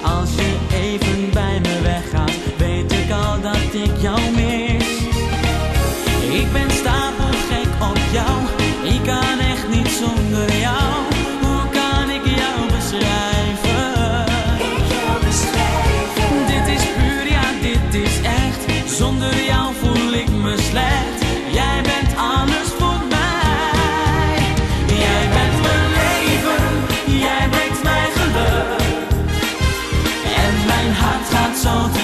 Als je even bij me weggaat, weet ik al dat ik jou mis. Ik ben stapelgek op jou, ik kan echt niet zonder jou. Hoe kan ik jou beschrijven? Dit is puur, ja dit is echt. Zonder jou voel ik me slecht. Jij bent alles voor mij. Jij bent mijn leven, jij brengt mij geluk. En mijn hart gaat zo